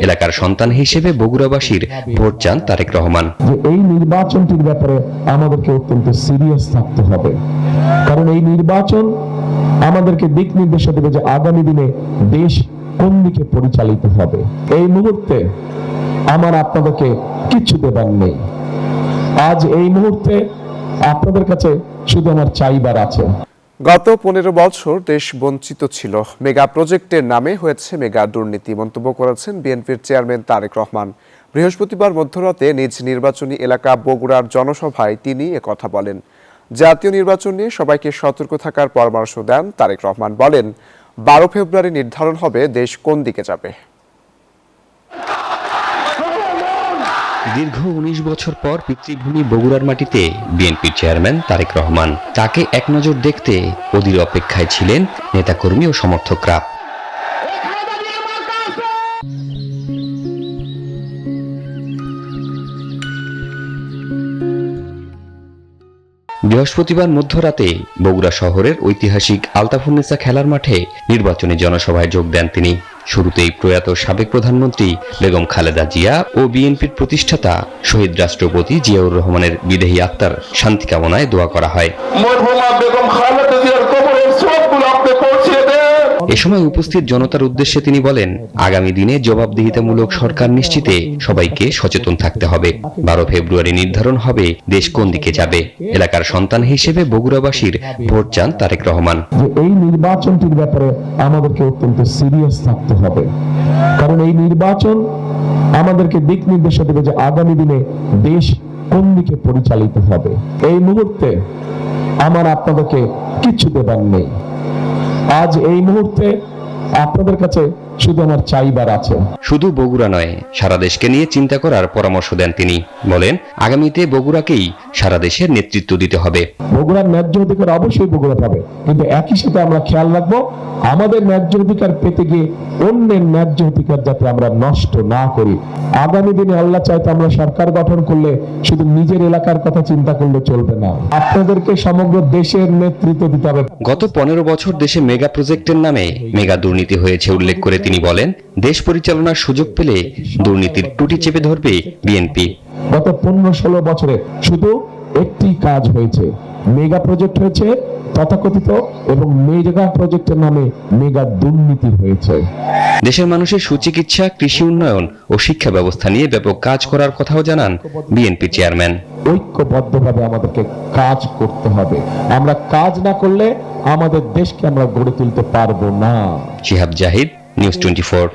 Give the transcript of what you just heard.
এলাকার সন্তান হিসেবে বগুড়াবাসীর ভোট চান তারেক রহমান। এই নির্বাচনটির ব্যাপারে আমাদেরকে অত্যন্ত সিরিয়াস থাকতে হবে, কারণ এই নির্বাচন আমাদেরকে দিক নির্দেশনা দেবে যে আগামী দিনে দেশ কোন দিকে পরিচালিত হবে। এই মুহূর্তে আমার আপনাদেরকে কিছু দেবার নেই। আজ এই মুহূর্তে আপনাদের কাছে শুধু আমার চাইবার আছে। গত 15 বছর দেশ বঞ্চিত ছিল, মেগা প্রজেক্টের নামে হয়েছে মেগা দুর্নীতি মন্তব্য করেছেন বিএনপির চেয়ারম্যান তারেক রহমান। বৃহস্পতিবার মধ্যরাতে নিজ নির্বাচনী এলাকা বগুড়ার জনসভায় তিনি একথা বলেন। জাতীয় নির্বাচন নিয়ে সবাইকে সতর্ক থাকার পরামর্শ দেন তারেক রহমান। বলেন, 12 ফেব্রুয়ারি নির্ধারণ হবে দেশ কোন দিকে যাবে। দীর্ঘ 19 বছর পর পিতৃভূমি বগুড়ার মাটিতে বিএনপির চেয়ারম্যান তারেক রহমান। তাকে এক নজর দেখতে অধীর অপেক্ষায় ছিলেন নেতাকর্মী ও সমর্থকরা। বৃহস্পতিবার মধ্যরাতে বগুড়া শহরের ঐতিহাসিক আলতাফুন্নেসা খেলার মাঠে নির্বাচনী জনসভায় যোগ দেন তিনি। শুরুতেই প্রয়াত সাবেক প্রধানমন্ত্রী বেগম খালেদা জিয়া ও বিএনপির প্রতিষ্ঠাতা শহীদ রাষ্ট্রপতি জিয়াউর রহমানের বিদেহী আত্মার শান্তি কামনায় দোয়া করা হয়। এ সময় উপস্থিত জনতার উদ্দেশ্যে তিনি বলেন, আগামী দিনে জবাবদিহিতামূলক সরকার নিশ্চিতে সবাইকে সচেতন থাকতে হবে। 12 ফেব্রুয়ারি নির্ধারণ হবে দেশ কোন দিকে যাবে। এলাকার সন্তান হিসেবে বগুড়াবাসীর ভোট চান তারেক রহমান। এই নির্বাচনটির ব্যাপারে আমাদেরকে অত্যন্ত সিরিয়াস থাকতে হবে, কারণ এই নির্বাচন আমাদেরকে দিক নির্দেশনা দেবে যে আগামী দিনে দেশ কোন দিকে পরিচালিত হবে। এই মুহূর্তে আমার আপনাদেরকে কিছু দেবার নেই। আজ এই মুহূর্তে আপনাদের কাছে শুধু আমার চাইবার আছে। শুধু বগুড়া নয়, সারা দেশকে নিয়ে চিন্তা করার পরামর্শ দেন তিনি। বলেন, আগামীতে বগুড়াকেই সারা দেশের নেতৃত্ব দিতে হবে। বগুড়ার ন্যায্য অধিকার অবশ্যই বগুড়া পাবে, কিন্তু একই সাথে আমরা খেয়াল রাখবো আমাদের ন্যায্য অধিকার পেতে গিয়ে অন্যের ন্যায্য অধিকার যাতে আমরা নষ্ট না করি। আগামী দিনে আল্লাহ চাইতে আমরা সরকার গঠন করলে শুধু নিজের এলাকার কথা চিন্তা করলে চলবে না, আপনাদেরকে সমগ্র দেশের নেতৃত্ব দিতে হবে। গত 15 বছর দেশে মেগা প্রজেক্টের নামে মেগা দুর্নীতি হয়েছে উল্লেখ করে তিনি বলেন, দেশ পরিচালনার সুযোগ পেলে দুর্নীতির টুটি চেপে ধরবে বিএনপি। গত 15-16 বছরে শুধু একটি কাজ হয়েছে, মেগা প্রজেক্ট হয়েছে তথাকথিত, এবং মেগা প্রজেক্টের নামে মেগা দুর্নীতি হয়েছে। দেশের মানুষের সুচিকিৎসা, কৃষি উন্নয়ন ও শিক্ষা ব্যবস্থা নিয়ে ব্যাপক কাজ করার কথাও জানান বিএনপি চেয়ারম্যান। ঐক্যবদ্ধভাবে আমাদেরকে কাজ করতে হবে। আমরা কাজ না করলে আমাদের দেশকে আমরা গড়ে তুলতে পারবো না। শিহাব জাহিদ, নিউজ 24।